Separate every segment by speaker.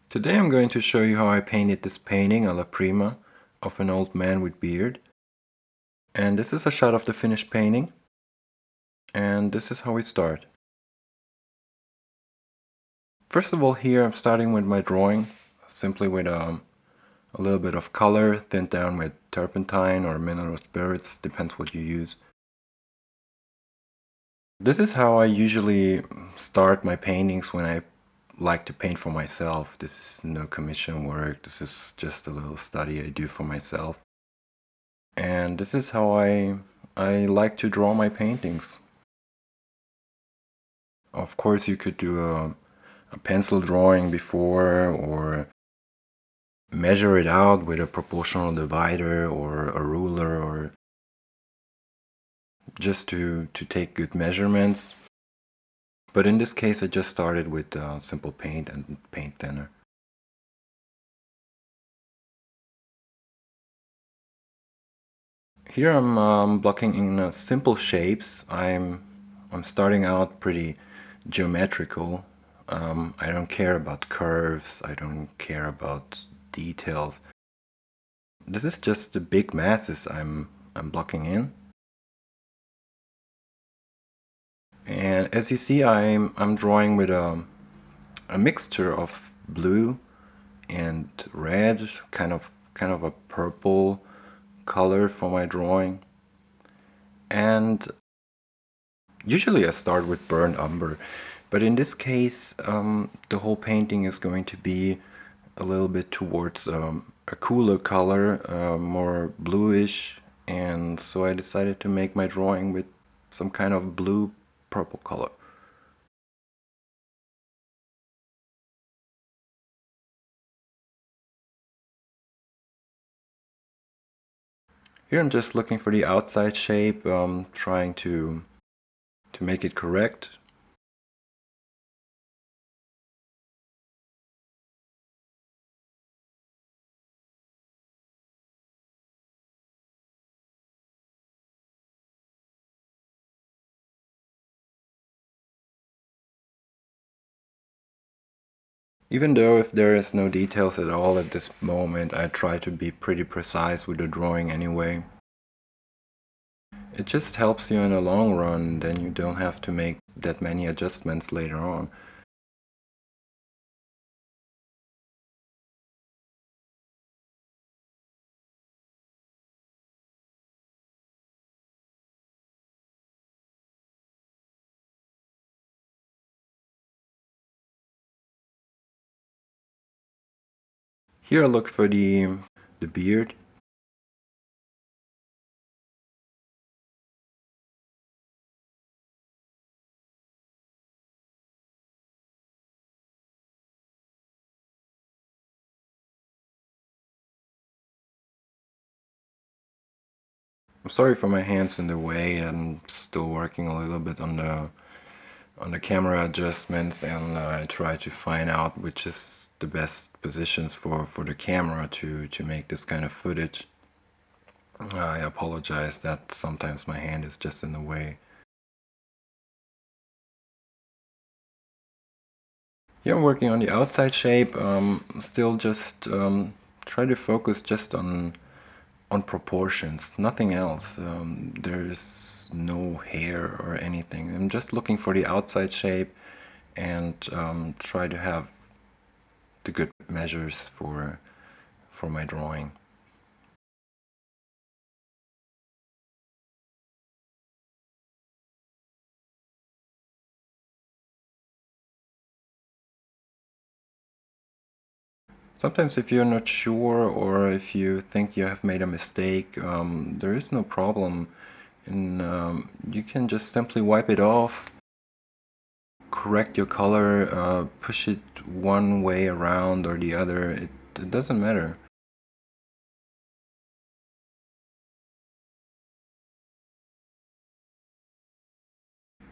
Speaker 1: Today I'm going to show you how I painted this painting alla prima of an old man with beard. And this is a shot of the finished painting. And this is how we start. First of all, here I'm starting with my drawing, simply with a little bit of color, thinned down with turpentine or mineral spirits, depends what you use. This is how I usually start my paintings when I like to paint for myself. This is no commission work, this is just a little study I do for myself. And this is how I like to draw my paintings. Of course, you could do a pencil drawing before, or measure it out with a proportional divider or a ruler, or just to take good measurements. But in this case, I just started with simple paint and paint thinner. Here I'm blocking in simple shapes. I'm starting out pretty geometrical. I don't care about curves. I don't care about details. This is just the big masses I'm blocking in. And as you see, I'm drawing with a mixture of blue and red, kind of a purple color for my drawing. And usually I start with burnt umber, but in this case the whole painting is going to be a little bit towards a cooler color, more bluish, and so I decided to make my drawing with some kind of blue purple color. Here I'm just looking for the outside shape, trying to make it correct. Even though if there is no details at all at this moment, I try to be pretty precise with the drawing anyway. It just helps you in the long run, then you don't have to make that many adjustments later on. Here I look for the beard. I'm sorry for my hands in the way. I'm still working a little bit on the camera adjustments, and I try to find out which is the best positions for the camera to make this kind of footage. I apologize that sometimes my hand is just in the way. Yeah, I'm working on the outside shape. Still just try to focus just on proportions, nothing else. There's no hair or anything. I'm just looking for the outside shape and try to have the good measures for my drawing. Sometimes if you're not sure, or if you think you have made a mistake, there is no problem. And you can just simply wipe it off, correct your color, push it one way around or the other. It doesn't matter.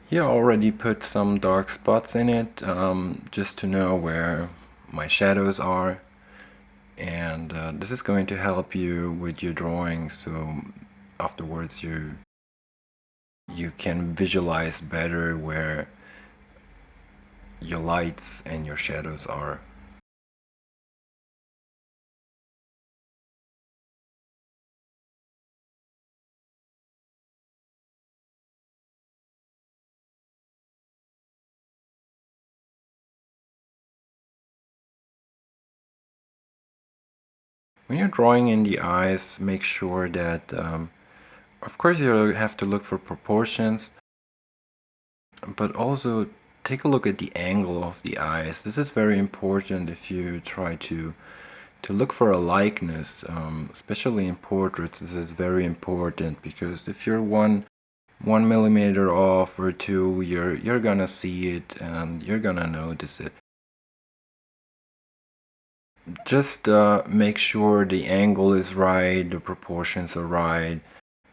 Speaker 1: Here I already put some dark spots in it, just to know where my shadows are. And this is going to help you with your drawing, so afterwards you can visualize better where your lights and your shadows are. When you're drawing in the eyes, make sure that, of course, you have to look for proportions, but also take a look at the angle of the eyes. This is very important if you try to look for a likeness, especially in portraits. This is very important because if you're one millimeter off or two, you're gonna see it and you're gonna notice it. Just make sure the angle is right, the proportions are right,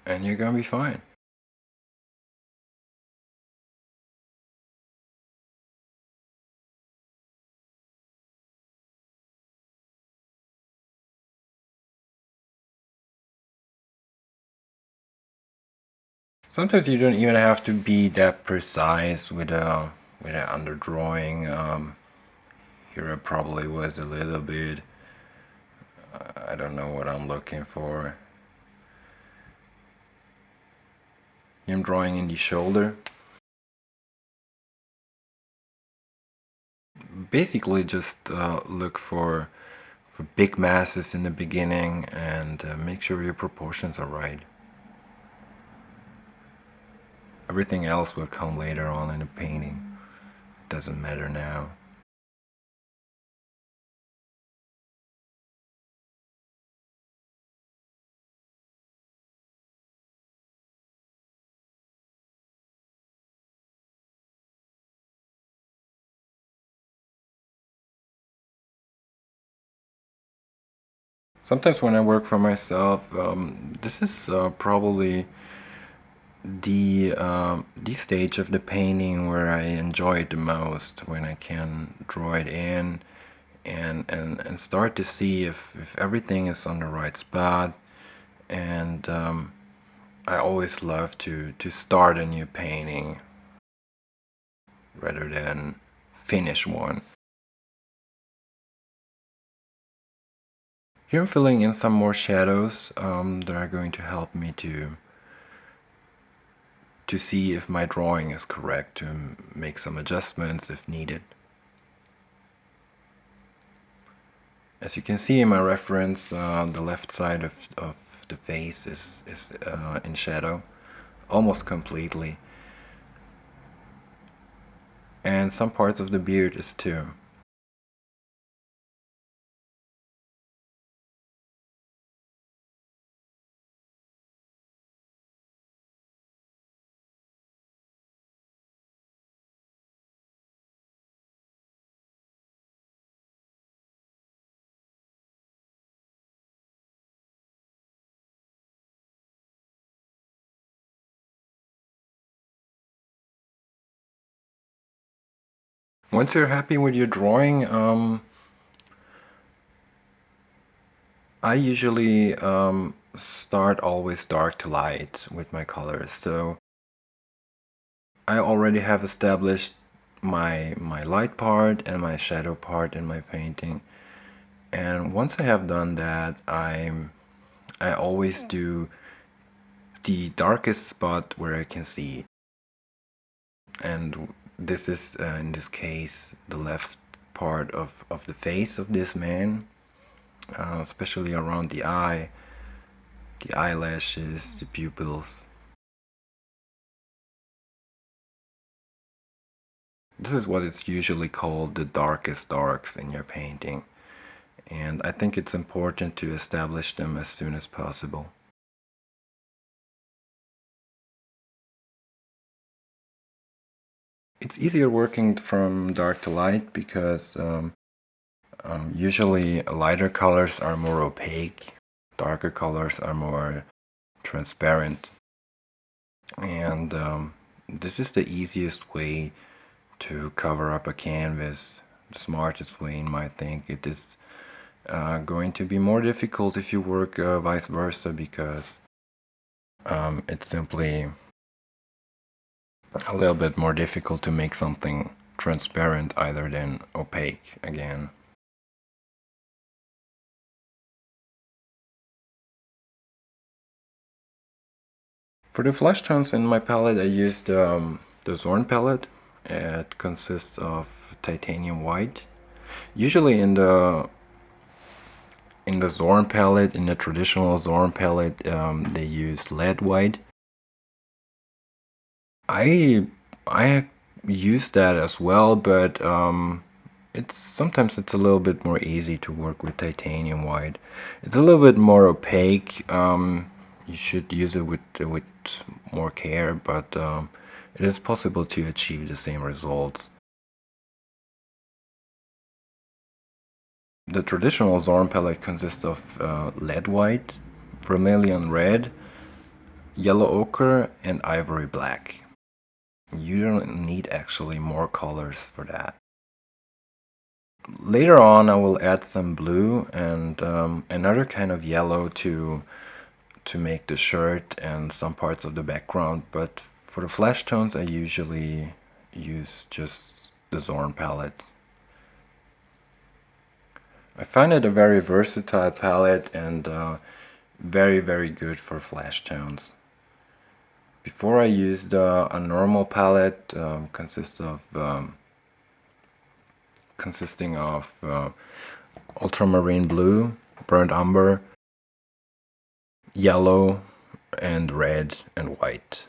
Speaker 1: and you're gonna be fine. Sometimes you don't even have to be that precise with a underdrawing. Here I probably was a little bit. I don't know what I'm looking for. I'm drawing in the shoulder. Basically, just look for big masses in the beginning and make sure your proportions are right. Everything else will come later on in the painting. Doesn't matter now. Sometimes when I work for myself, this is probably the stage of the painting where I enjoy it the most, when I can draw it in and start to see if everything is on the right spot. And I always love to start a new painting rather than finish one. Here I'm filling in some more shadows that are going to help me to see if my drawing is correct, to make some adjustments if needed. As you can see in my reference, the left side of the face is in shadow almost completely, and some parts of the beard is too. Once you're happy with your drawing, I usually start always dark to light with my colors. So I already have established my light part and my shadow part in my painting. And once I have done that, I always do the darkest spot where I can see. And this is in this case the left part of the face of this man, especially around the eye, the eyelashes, the pupils. This is what it's usually called, the darkest darks in your painting, and I think it's important to establish them as soon as possible. It's easier working from dark to light because usually lighter colors are more opaque, darker colors are more transparent, and this is the easiest way to cover up a canvas, the smartest way in my think. It is going to be more difficult if you work vice versa, because it's simply a little bit more difficult to make something transparent either than opaque again. For the flesh tones in my palette, I used the Zorn palette. It consists of titanium white. Usually in In the Zorn palette, in the traditional Zorn palette, they use lead white. I use that as well, but sometimes it's a little bit more easy to work with titanium white. It's a little bit more opaque. You should use it with more care, but it is possible to achieve the same results. The traditional Zorn palette consists of lead white, vermilion red, yellow ochre, and ivory black. You don't need actually more colors for that. Later on, I will add some blue and another kind of yellow to make the shirt and some parts of the background. But for the flash tones, I usually use just the Zorn palette. I find it a very versatile palette and very, very good for flash tones. Before I used a normal palette consisting of ultramarine blue, burnt umber, yellow, and red and white.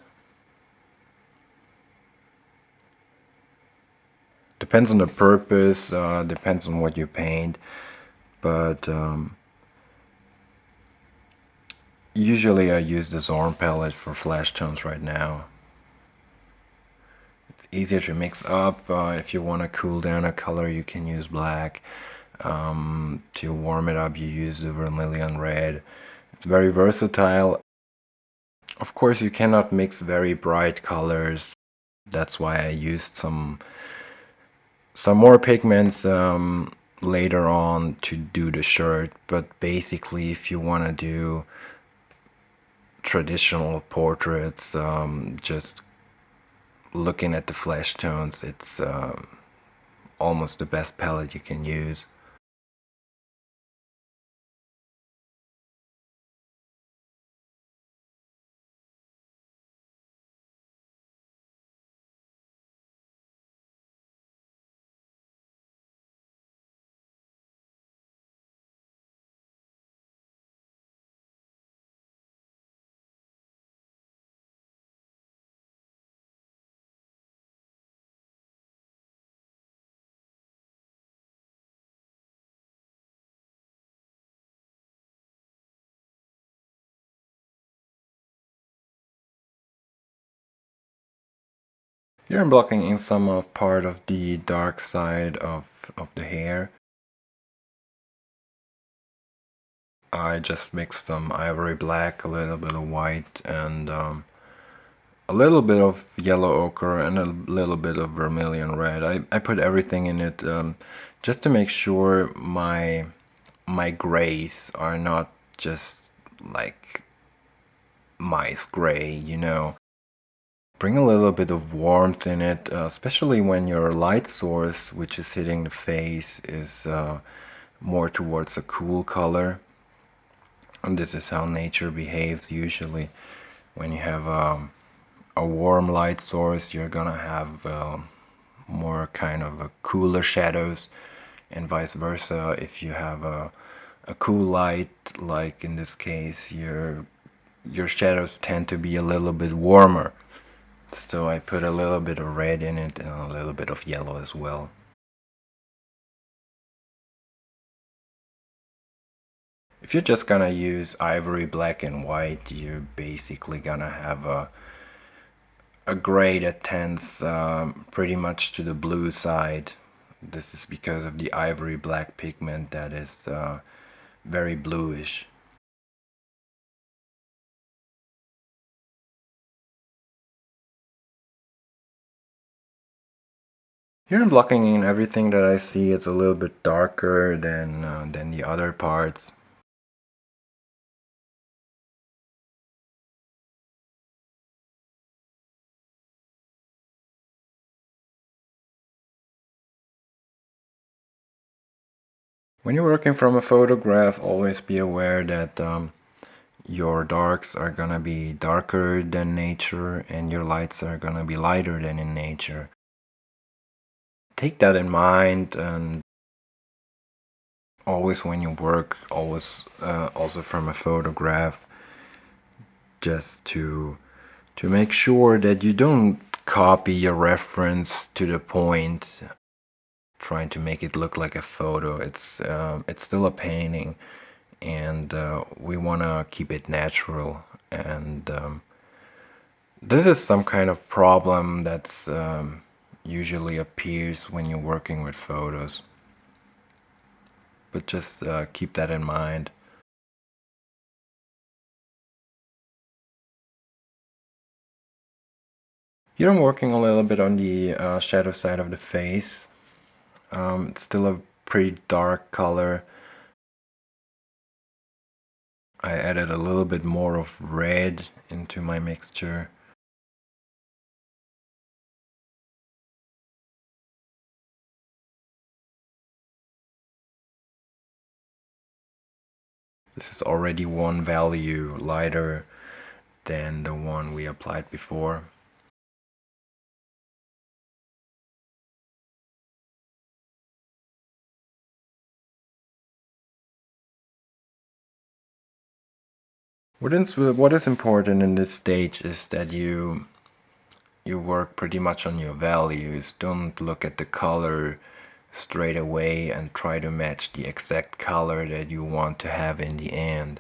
Speaker 1: Depends on the purpose, depends on what you paint, but usually I use the Zorn palette for flash tones right now. It's easier to mix up. If you want to cool down a color, you can use black. To warm it up, you use the vermilion red. It's very versatile. Of course, you cannot mix very bright colors. That's why I used some more pigments later on to do the shirt. But basically, if you want to do traditional portraits, just looking at the flesh tones, it's almost the best palette you can use. Here I'm blocking in some of part of the dark side of the hair. I just mixed some ivory black, a little bit of white, and a little bit of yellow ochre and a little bit of vermilion red. I put everything in it just to make sure my grays are not just like mice gray, you know. Bring a little bit of warmth in it, especially when your light source, which is hitting the face, is more towards a cool color. And this is how nature behaves usually. When you have a warm light source, you're gonna have more kind of a cooler shadows, and vice versa. If you have a cool light, like in this case, your shadows tend to be a little bit warmer. So I put a little bit of red in it and a little bit of yellow as well. If you're just gonna use ivory, black and white, you're basically gonna have a gray that tends pretty much to the blue side. This is because of the ivory black pigment that is very bluish. Here I'm blocking in everything that I see. It's a little bit darker than the other parts. When you're working from a photograph, always be aware that your darks are gonna be darker than nature and your lights are gonna be lighter than in nature. Take that in mind, and always when you work, always also from a photograph, just to make sure that you don't copy your reference to the point, trying to make it look like a photo. It's still a painting, and we want to keep it natural. And this is some kind of problem that's usually appears when you're working with photos. But just keep that in mind. Here I'm working a little bit on the shadow side of the face. It's still a pretty dark color. I added a little bit more of red into my mixture. This is already one value lighter than the one we applied before. What is important in this stage is that you work pretty much on your values. Don't look at the color straight away and try to match the exact color that you want to have in the end.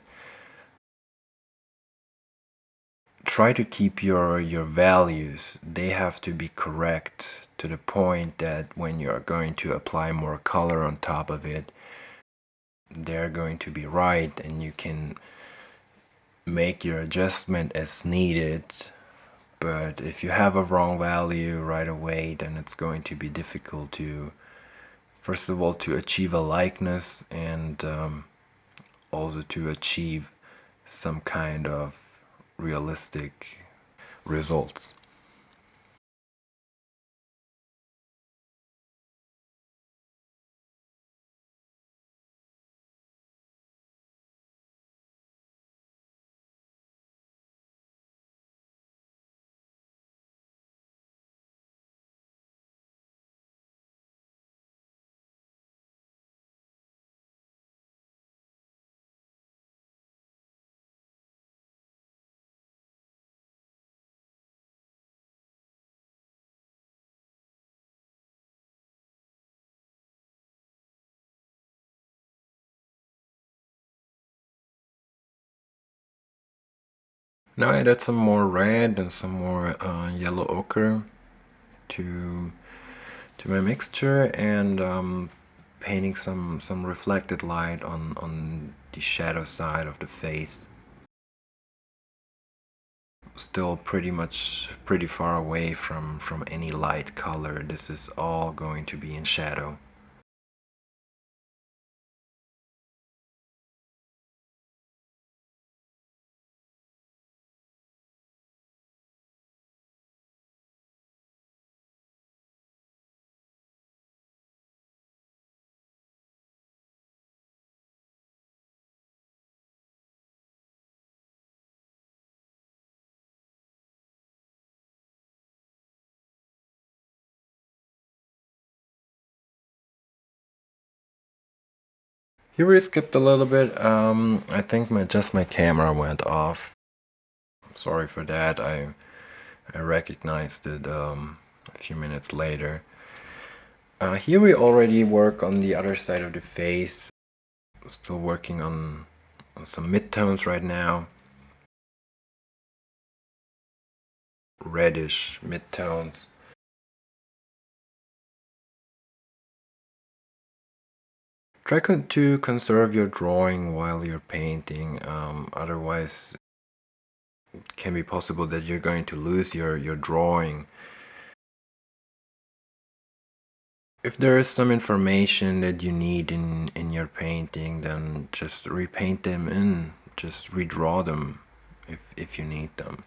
Speaker 1: Try to keep your values. They have to be correct to the point that when you're going to apply more color on top of it, they're going to be right, and you can make your adjustment as needed. But if you have a wrong value right away, then it's going to be difficult to, first of all, to achieve a likeness, and also to achieve some kind of realistic results. Now I added some more red and some more yellow ochre to my mixture, and painting some reflected light on the shadow side of the face. Still pretty far away from any light color. This is all going to be in shadow. Here we skipped a little bit. I think my camera went off. Sorry for that. I recognized it a few minutes later. Here we already work on the other side of the face. Still working on some midtones right now. Reddish midtones. Try to conserve your drawing while you're painting. Otherwise, it can be possible that you're going to lose your drawing. If there is some information that you need in your painting, then just repaint them in. Just redraw them if you need them.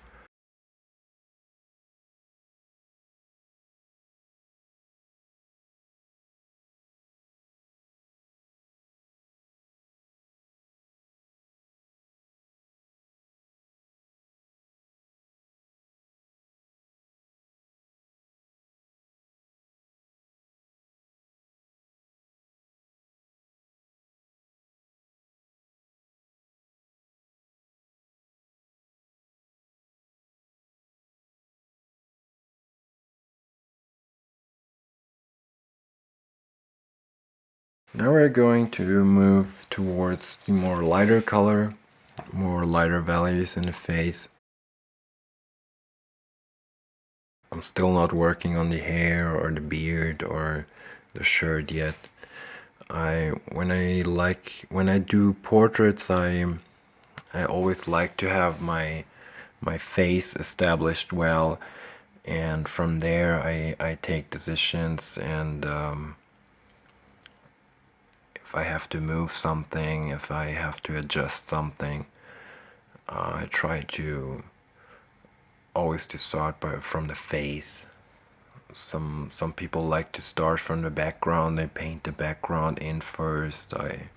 Speaker 1: Now we're going to move towards the more lighter color, more lighter values in the face. I'm still not working on the hair or the beard or the shirt yet. When I do portraits, I always like to have my face established well, and from there I take decisions, and if I have to move something, if I have to adjust something, I try to always to start from the face. Some people like to start from the background. They paint the background in first. I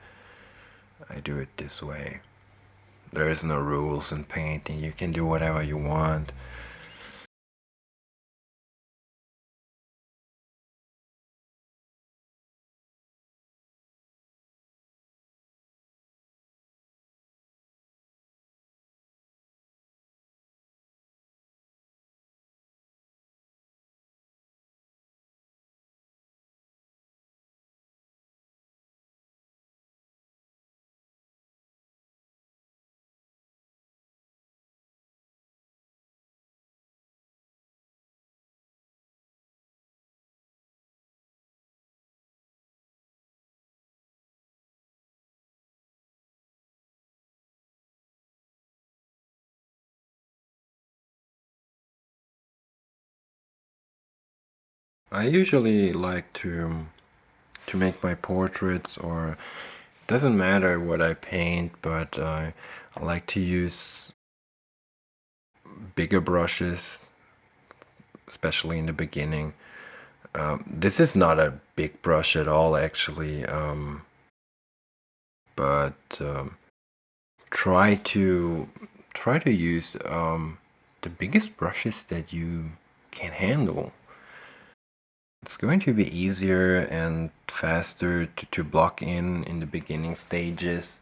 Speaker 1: do it this way. There is no rules in painting. You can do whatever you want. I usually like to make my portraits, or it doesn't matter what I paint, but I like to use bigger brushes, especially in the beginning. This is not a big brush at all, actually, but try to use the biggest brushes that you can handle. It's going to be easier and faster to block in the beginning stages.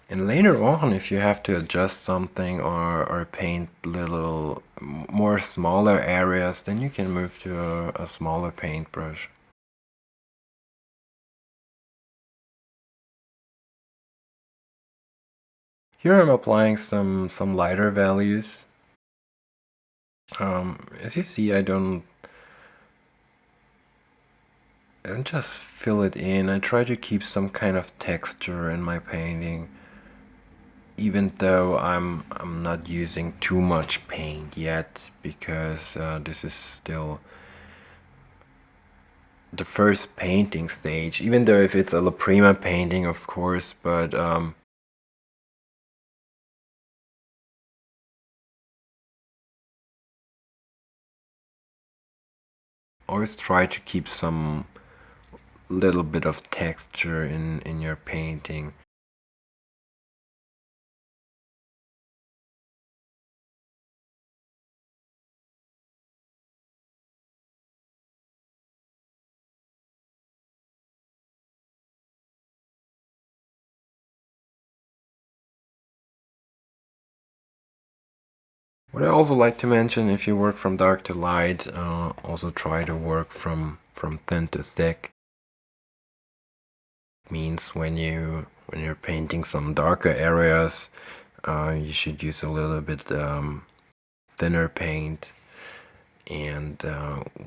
Speaker 1: And later on, if you have to adjust something or paint little more smaller areas, then you can move to a smaller paintbrush. Here I'm applying some lighter values. As you see, I don't just fill it in. I try to keep some kind of texture in my painting, even though I'm not using too much paint yet, because this is still the first painting stage, even though if it's a prima painting, of course, but always try to keep some little bit of texture in your painting. What I also like to mention, if you work from dark to light, also try to work from thin to thick. It means when you're painting some darker areas, you should use a little bit thinner paint, and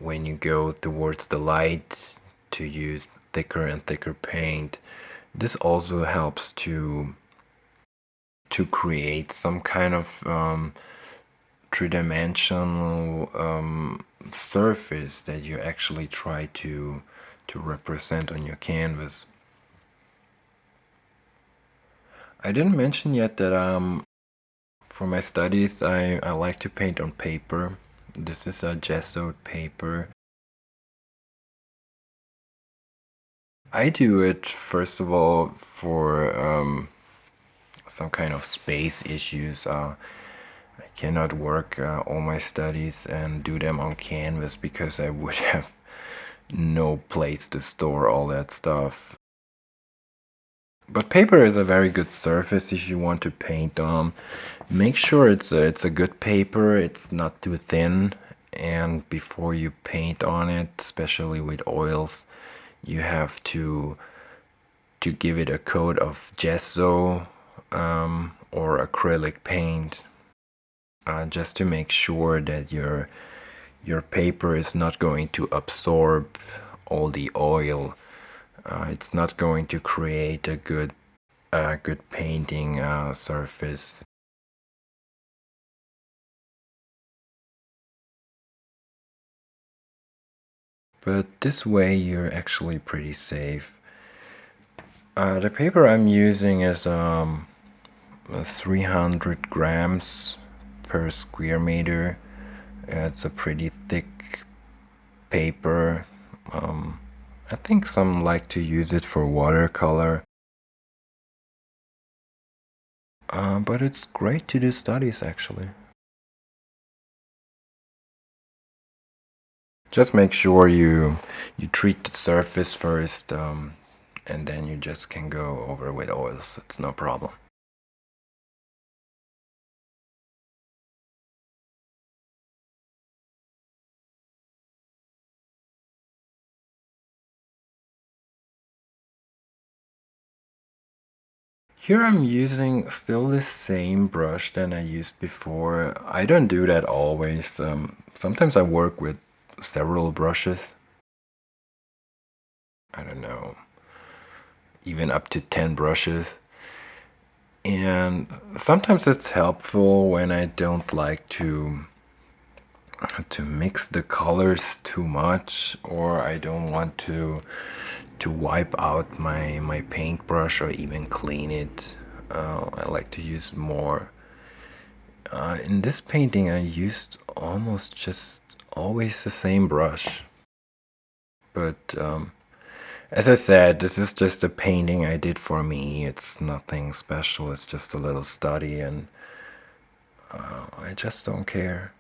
Speaker 1: when you go towards the light, to use thicker and thicker paint. This also helps to create some kind of three-dimensional surface that you actually try to represent on your canvas. I didn't mention yet that for my studies I like to paint on paper. This is a gessoed paper. I do it first of all for some kind of space issues. I cannot work all my studies and do them on canvas because I would have no place to store all that stuff. But paper is a very good surface if you want to paint on. Make sure it's a good paper, it's not too thin, and before you paint on it, especially with oils, you have to to give it a coat of gesso or acrylic paint, just to make sure that your paper is not going to absorb all the oil. It's not going to create a good painting surface. But this way you're actually pretty safe. The paper I'm using is 300 grams per square meter. It's a pretty thick paper. I think some like to use it for watercolor. But it's great to do studies actually. Just make sure you treat the surface first, and then you just can go over with oils. It's no problem. Here I'm using still the same brush than I used before. I don't do that always. Sometimes I work with several brushes. I don't know, even up to 10 brushes. And sometimes it's helpful when I don't like to mix the colors too much, or I don't want to wipe out my paintbrush or even clean it. I like to use more. In this painting I used almost just always the same brush, but as I said, this is just a painting I did for me. It's nothing special, it's just a little study, and I just don't care.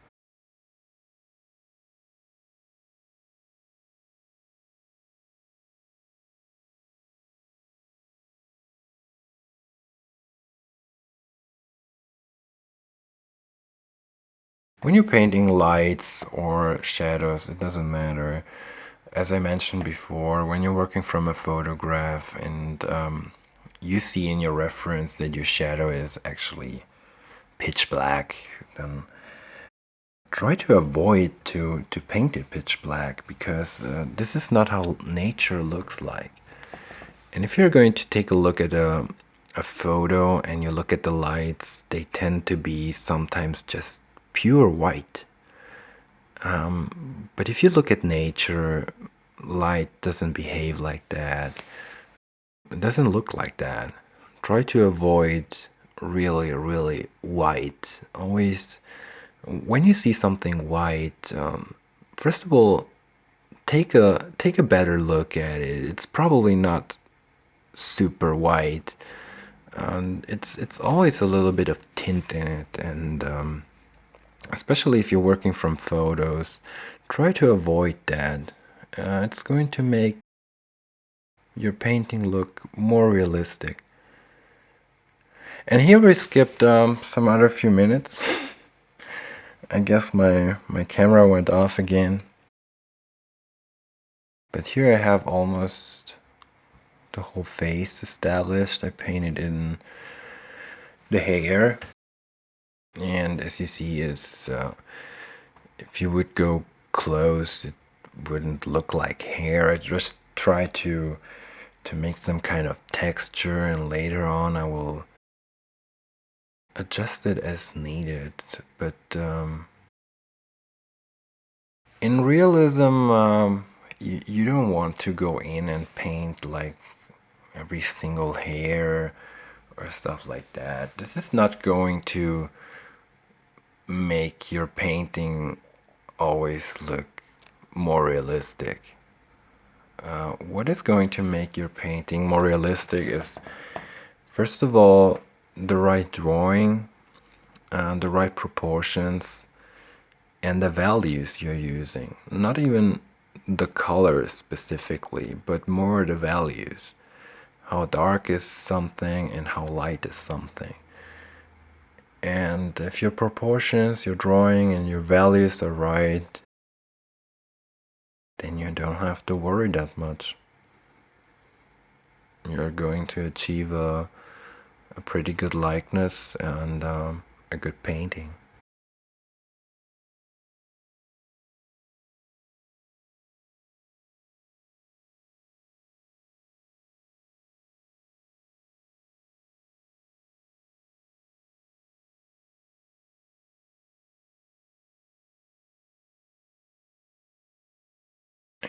Speaker 1: When you're painting lights or shadows, it doesn't matter. As I mentioned before, when you're working from a photograph and you see in your reference that your shadow is actually pitch black, then try to avoid to paint it pitch black, because this is not how nature looks like. And if you're going to take a look at a photo and you look at the lights, they tend to be sometimes just pure white. But if you look at nature, light doesn't behave like that. It doesn't look like that. Try to avoid really, really white. Always, when you see something white, first of all, take a better look at it. It's probably not super white. It's always a little bit of tint in it, and especially if you're working from photos, try to avoid that. It's going to make your painting look more realistic. And here we skipped some other few minutes. I guess my camera went off again. But here I have almost the whole face established. I painted in the hair. And as you see, is if you would go close, it wouldn't look like hair. I just try to make some kind of texture, and later on I will adjust it as needed. But in realism, you don't want to go in and paint like every single hair or stuff like that. This is not going to make your painting always look more realistic. What is going to make your painting more realistic is, first of all, the right drawing, the right proportions, and the values you're using. Not even the colors specifically, but more the values. How dark is something and how light is something. And if your proportions, your drawing, and your values are right, then you don't have to worry that much. you're going to achieve a pretty good likeness and a good painting.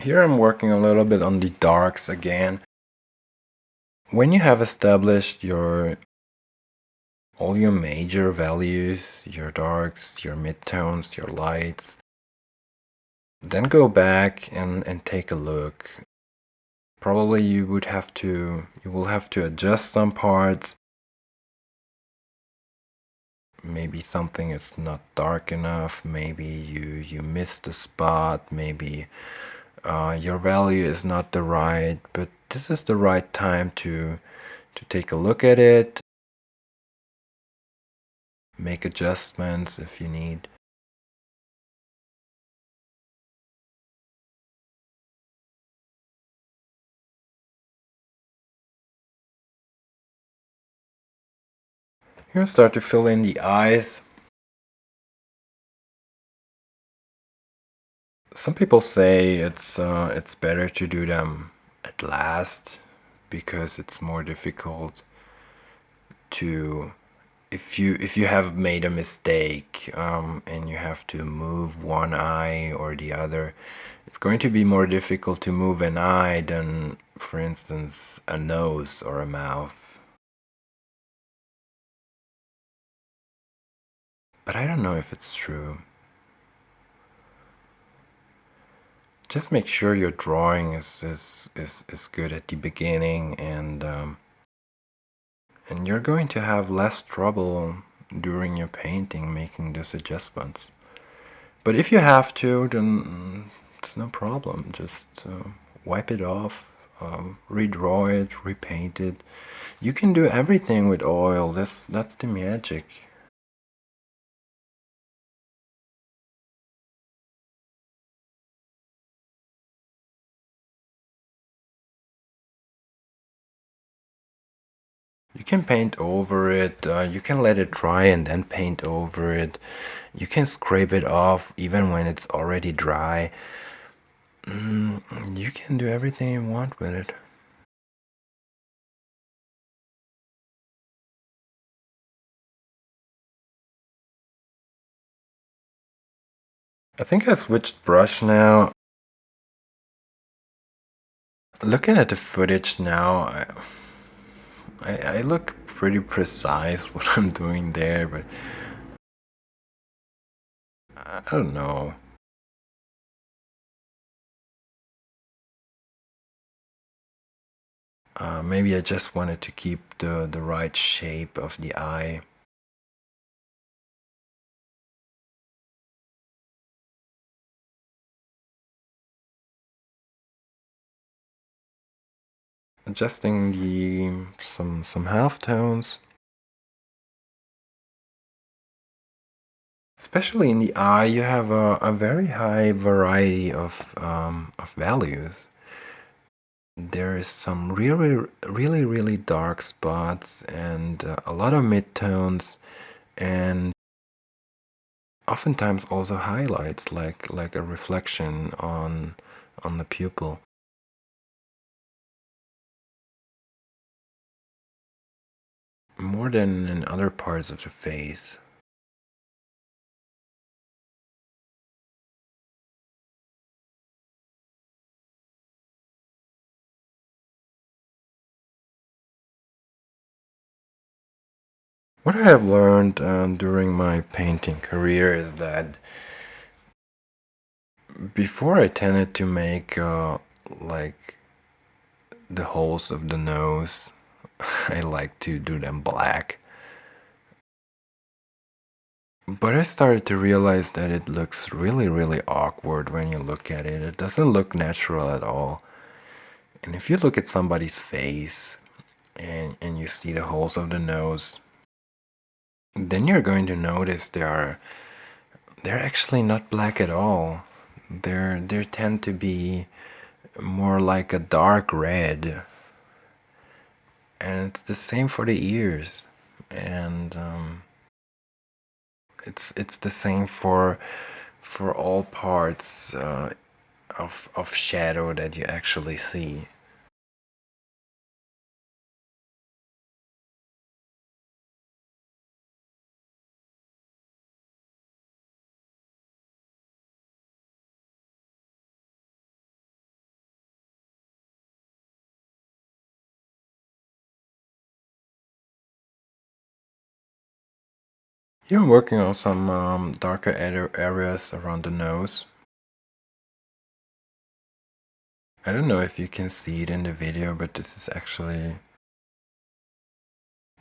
Speaker 1: Here I'm working a little bit on the darks again. When you have established all your major values, your darks, your midtones, your lights, then go back and take a look. Probably you will have to adjust some parts. Maybe something is not dark enough, maybe you missed a spot, maybe your value is not the right, but this is the right time to take a look at it, make adjustments if you need. Here start to fill in the eyes. Some people say it's better to do them at last because it's more difficult to if you have made a mistake and you have to move one eye or the other, it's going to be more difficult to move an eye than, for instance, a nose or a mouth. But I don't know if it's true. Just make sure your drawing is good at the beginning, and you're going to have less trouble during your painting making those adjustments. But if you have to, then it's no problem. Just wipe it off, redraw it, repaint it. You can do everything with oil. That's the magic. You can paint over it, you can let it dry and then paint over it. You can scrape it off even when it's already dry. You can do everything you want with it. I think I switched brush now. Looking at the footage now, I look pretty precise what I'm doing there, but I don't know. Maybe I just wanted to keep the right shape of the eye. Adjusting the some half tones. Especially in the eye, you have a very high variety of values. There is some really dark spots and a lot of midtones, and oftentimes also highlights like a reflection on the pupil. More than in other parts of the face. What I have learned during my painting career is that before I tended to make like the holes of the nose, I like to do them black. But I started to realize that it looks really awkward when you look at it. It doesn't look natural at all. And if you look at somebody's face and you see the holes of the nose, then you're going to notice they're actually not black at all. They tend to be more like a dark red. it's the same for the ears, and it's the same for all parts of shadow that you actually see. You're working on some darker areas around the nose. I don't know if you can see it in the video, but this is actually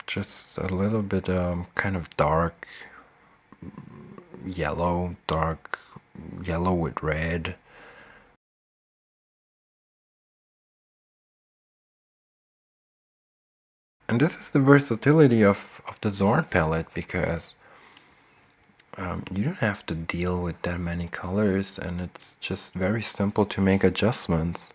Speaker 1: just a little bit kind of dark yellow, dark yellow with red. And this is the versatility of the Zorn palette, because you don't have to deal with that many colors, and it's just very simple to make adjustments.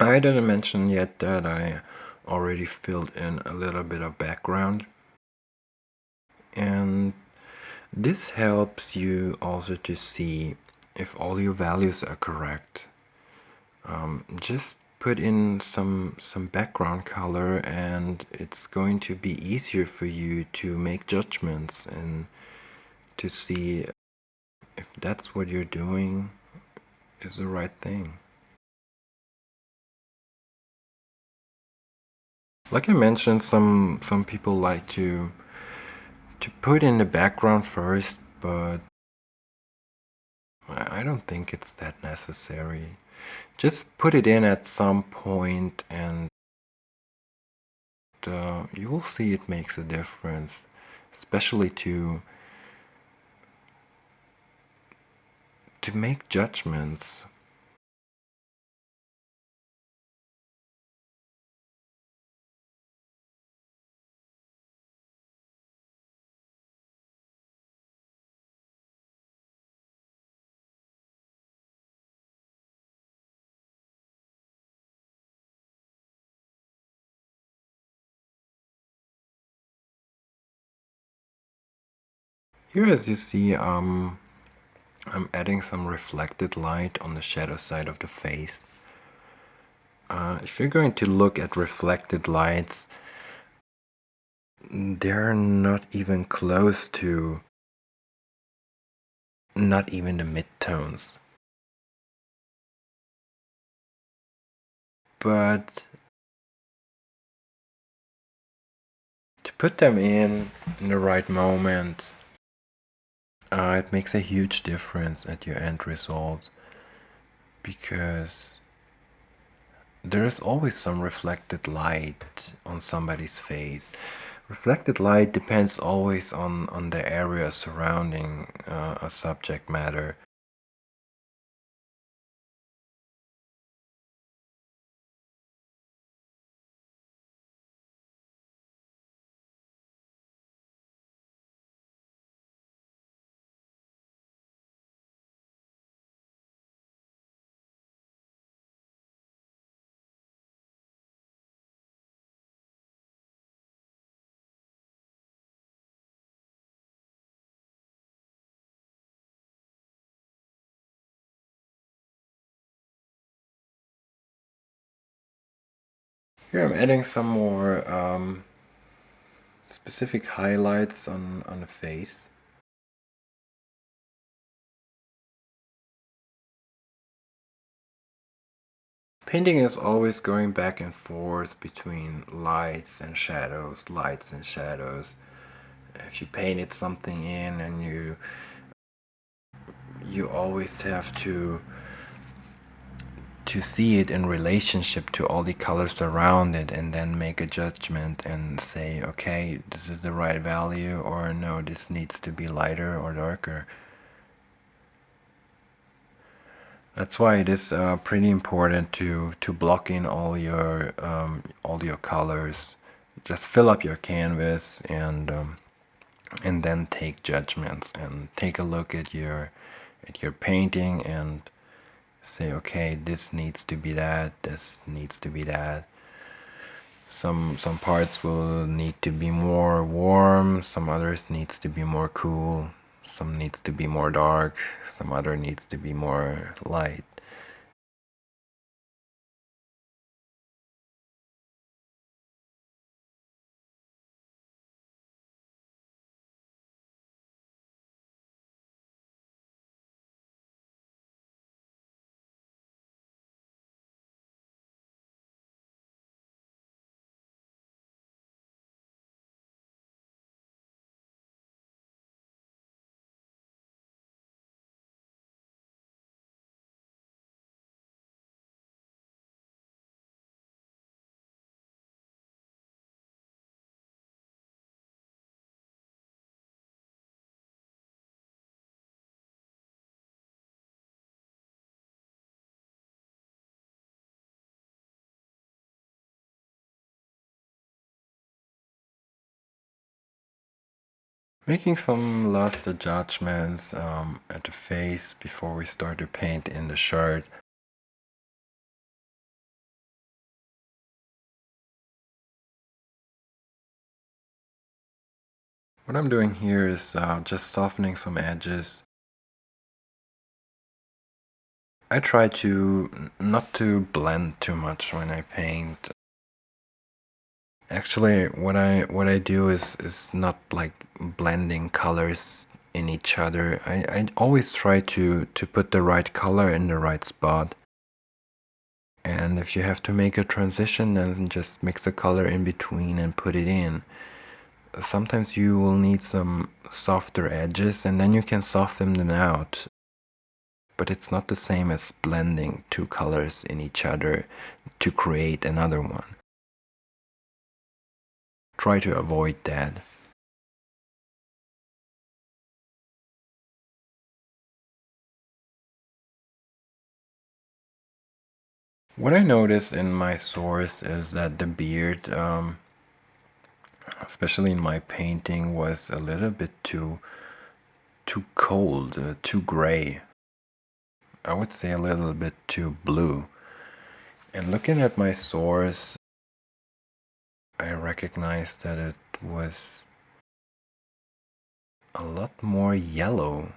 Speaker 1: I didn't mention yet that I already filled in a little bit of background, and this helps you also to see if all your values are correct. Just put in some background color, and it's going to be easier for you to make judgments and to see if that's what you're doing is the right thing. Like I mentioned, some people like to put in the background first, but I don't think it's that necessary. Just put it in at some point, and you will see it makes a difference, especially to make judgments. Here, as you see, I'm adding some reflected light on the shadow side of the face. If you're going to look at reflected lights, they're not even close to, not even the midtones. But to put them in the right moment, it makes a huge difference at your end result, because there is always some reflected light on somebody's face. Reflected light depends always on the area surrounding a subject matter. Here I'm adding some more specific highlights on the face. Painting is always going back and forth between lights and shadows, lights and shadows. If you painted something in, and you always have to to see it in relationship to all the colors around it, and then make a judgment and say, okay, this is the right value, or no, this needs to be lighter or darker. That's why it is pretty important to block in all your colors. Just fill up your canvas and then take judgments and take a look at your painting and say, okay, this needs to be that, this needs to be that. Some parts will need to be more warm, some others needs to be more cool, some needs to be more dark, some other needs to be more light. Making some last adjustments at the face before we start to paint in the shirt. What I'm doing here is just softening some edges. I try to not to blend too much when I paint. Actually, what I do is not like blending colors in each other. I always try to put the right color in the right spot. And if you have to make a transition, then just mix a color in between and put it in. Sometimes you will need some softer edges, and then you can soften them out. But it's not the same as blending two colors in each other to create another one. Try to avoid that. What I noticed in my source is that the beard, especially in my painting, was a little bit too cold, too gray. I would say a little bit too blue. And looking at my source, I recognized that it was a lot more yellow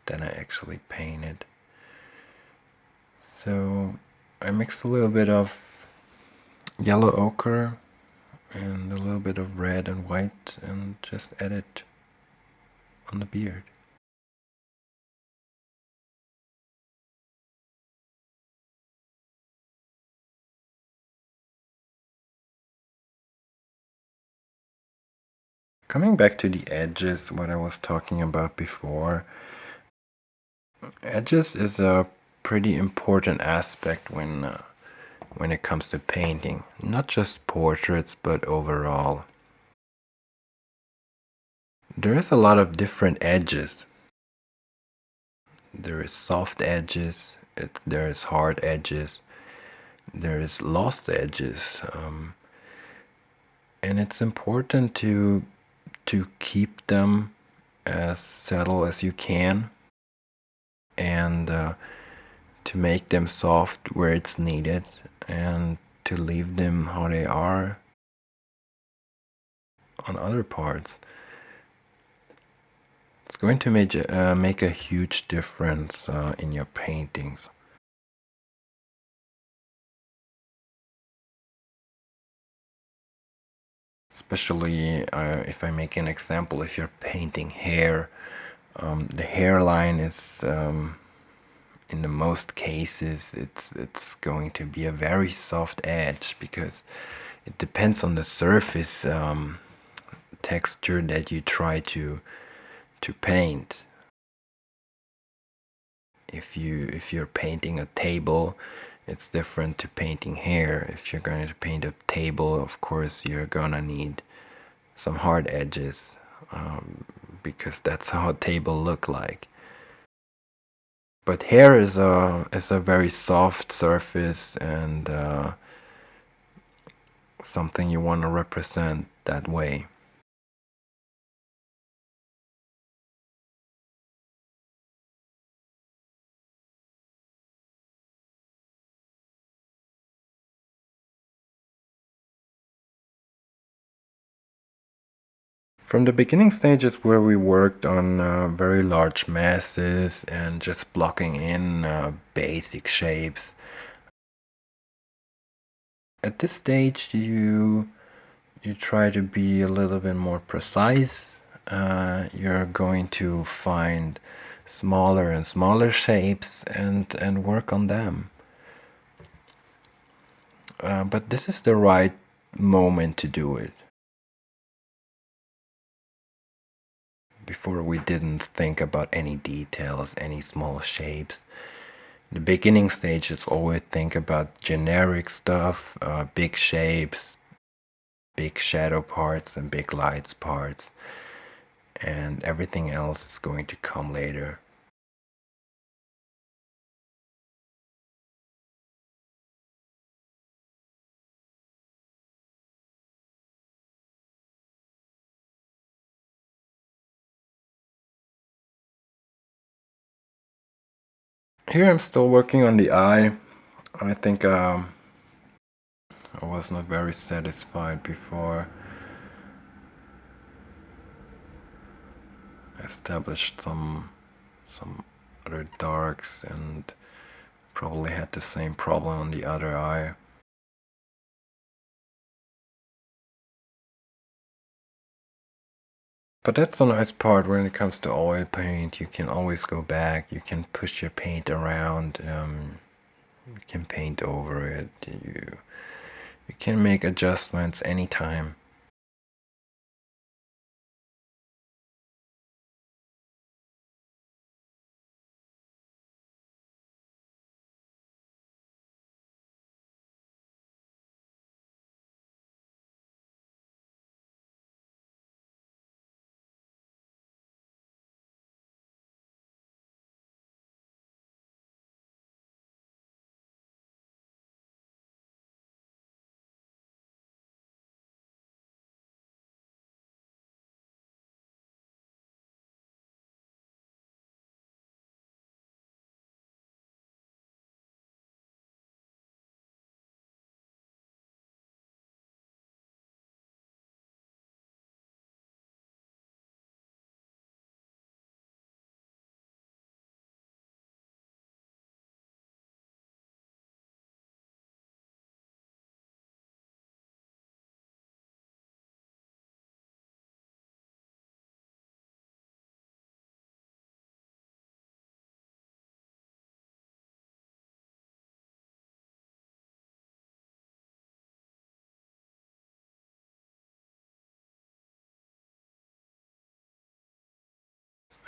Speaker 1: than I actually painted. So I mixed a little bit of yellow ochre and a little bit of red and white and just added on the beard. Coming back to the edges, what I was talking about before, edges is a pretty important aspect when it comes to painting, not just portraits, but overall. There is a lot of different edges. There is soft edges, there is hard edges, there is lost edges, and it's important to keep them as subtle as you can, and to make them soft where it's needed, and to leave them how they are on other parts. It's going to make a huge difference in your paintings. Especially if I make an example, if you're painting hair, the hairline is, in the most cases, it's going to be a very soft edge because it depends on the surface texture that you try to paint. If you're painting a table, it's different to painting hair. If you're going to paint a table, of course you're gonna need some hard edges, because that's how a table look like. But hair is a very soft surface, and something you want to represent that way. From the beginning stages where we worked on very large masses and just blocking in basic shapes, at this stage you try to be a little bit more precise. You're going to find smaller and smaller shapes and work on them. But this is the right moment to do it. Before we didn't think about any details, any small shapes. In the beginning stages, always think about generic stuff, big shapes, big shadow parts and big lights parts, and everything else is going to come later. Here I'm still working on the eye. I think I was not very satisfied before. I established some other darks and probably had the same problem on the other eye. But that's the nice part when it comes to oil paint. You can always go back, you can push your paint around, you can paint over it, you can make adjustments anytime.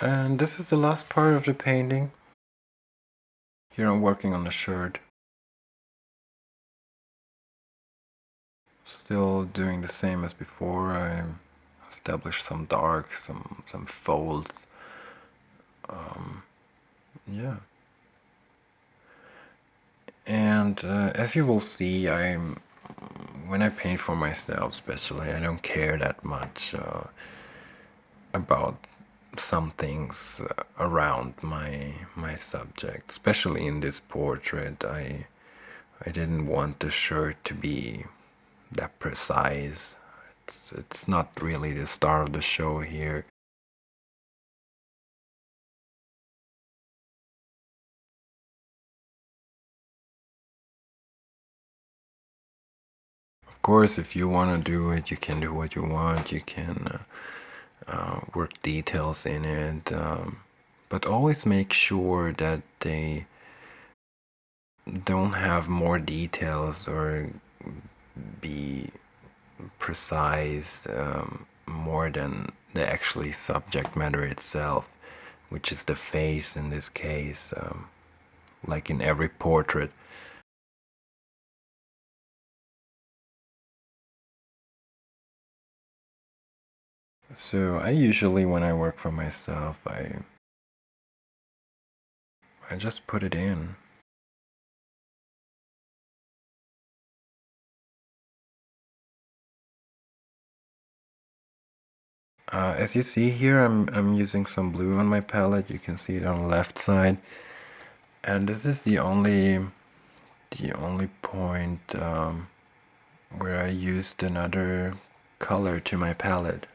Speaker 1: And this is the last part of the painting. Here I'm working on the shirt. Still doing the same as before. I established some darks, some folds. Yeah. And as you will see, when I paint for myself especially, I don't care that much about some things around my subject, especially in this portrait. I didn't want the shirt to be that precise. It's not really the star of the show here. Of course, if you want to do it, you can do what you want. You can work details in it, but always make sure that they don't have more details or be precise more than the actually subject matter itself, which is the face in this case. like in every portrait. So I usually, when I work for myself, I just put it in. As you see here, I'm using some blue on my palette. You can see it on the left side, and this is the only point where I used another color to my palette.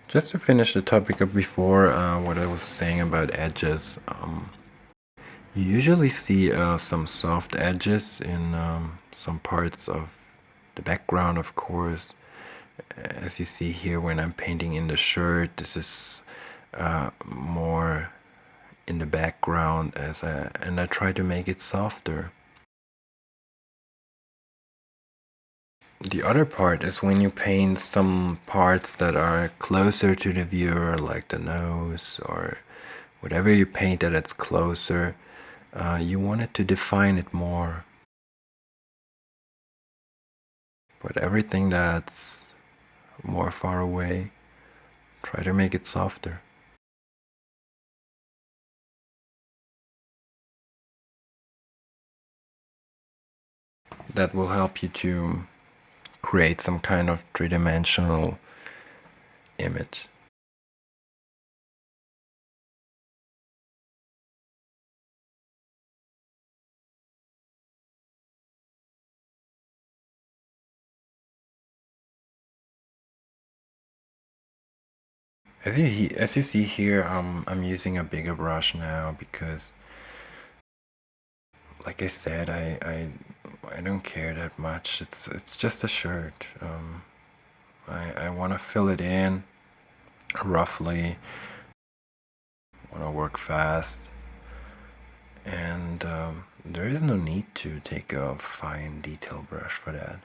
Speaker 1: Just to finish the topic of before, what I was saying about edges. You usually see some soft edges in some parts of the background, of course. As you see here, when I'm painting in the shirt, this is more in the background, and I try to make it softer. The other part is when you paint some parts that are closer to the viewer, like the nose or whatever you paint that it's closer, you want it to define it more. But everything that's more far away, try to make it softer. That will help you to create some kind of three-dimensional image. As you see here, I'm using a bigger brush now because, like I said, I don't care that much. It's just a shirt. I want to fill it in roughly. Want to work fast, and there is no need to take a fine detail brush for that.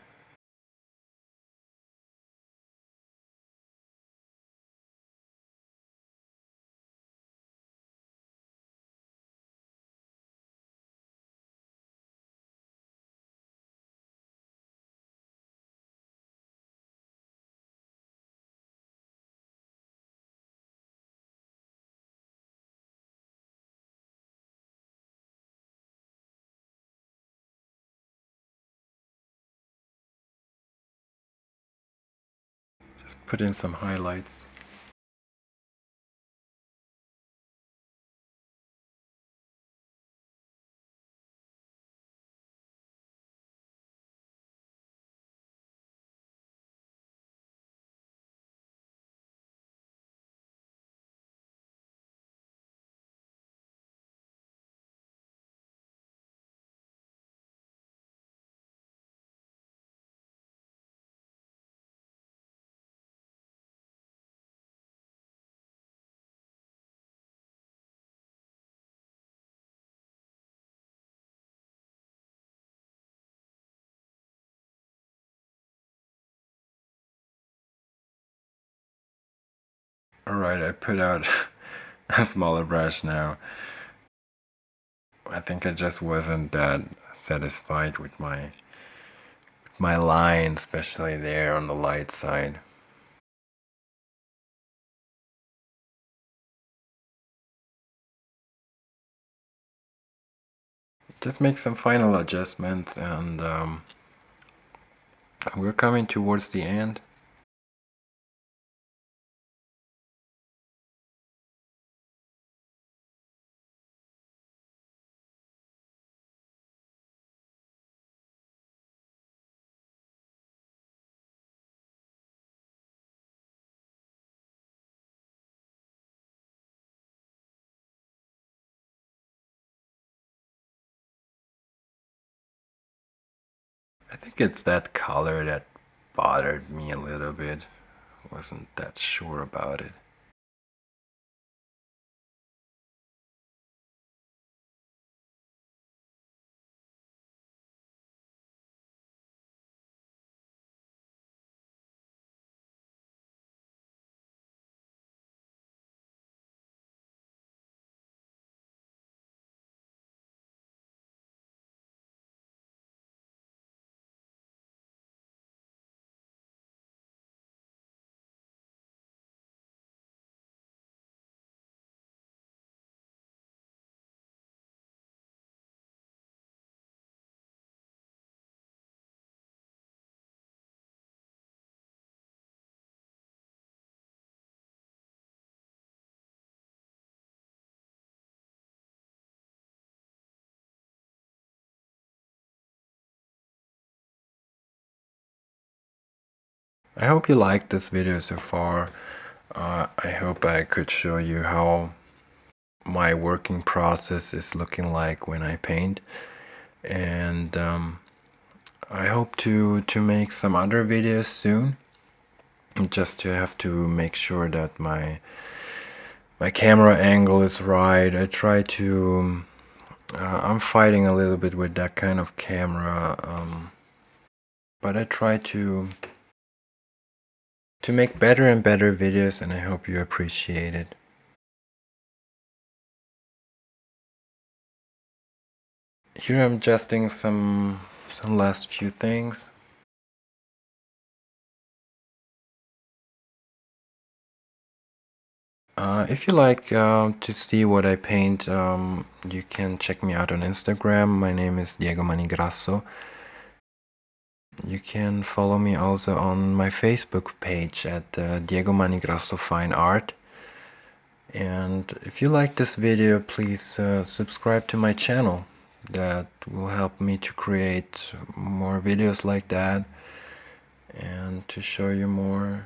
Speaker 1: Just put in some highlights. Alright, I put out a smaller brush now. I think I just wasn't that satisfied with my line, especially there on the light side. Just make some final adjustments, and we're coming towards the end. I think it's that color that bothered me a little bit. Wasn't that sure about it. I hope you liked this video so far. I hope I could show you how my working process is looking like when I paint, and I hope to make some other videos soon. Just to have to make sure that my camera angle is right. I try to I'm fighting a little bit with that kind of camera, but I try to make better and better videos, and I hope you appreciate it. Here I'm adjusting some last few things. If you like to see what I paint, you can check me out on Instagram. My name is Diego Manigrasso. You can follow me also on my Facebook page at Diego Manigrasso Fine Art. And if you like this video, please subscribe to my channel. That will help me to create more videos like that and to show you more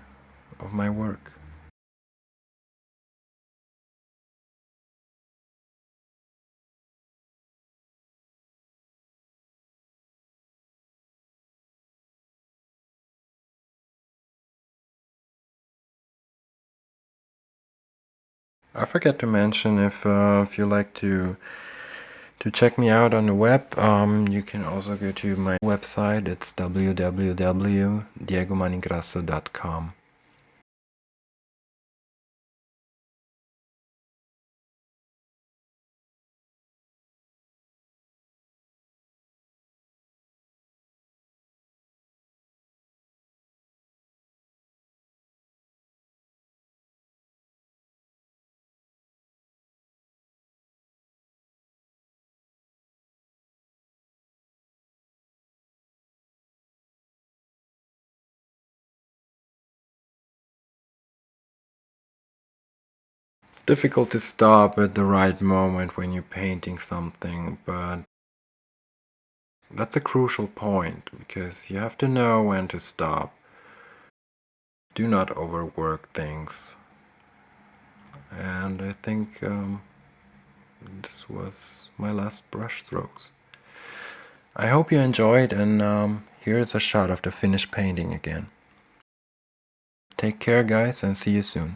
Speaker 1: of my work. I forgot to mention, if you like to check me out on the web, you can also go to my website. It's www.diegomanigrasso.com. It's difficult to stop at the right moment when you're painting something, but that's a crucial point, because you have to know when to stop. Do not overwork things. And I think this was my last brush strokes. I hope you enjoyed, and here's a shot of the finished painting again. Take care, guys, and see you soon.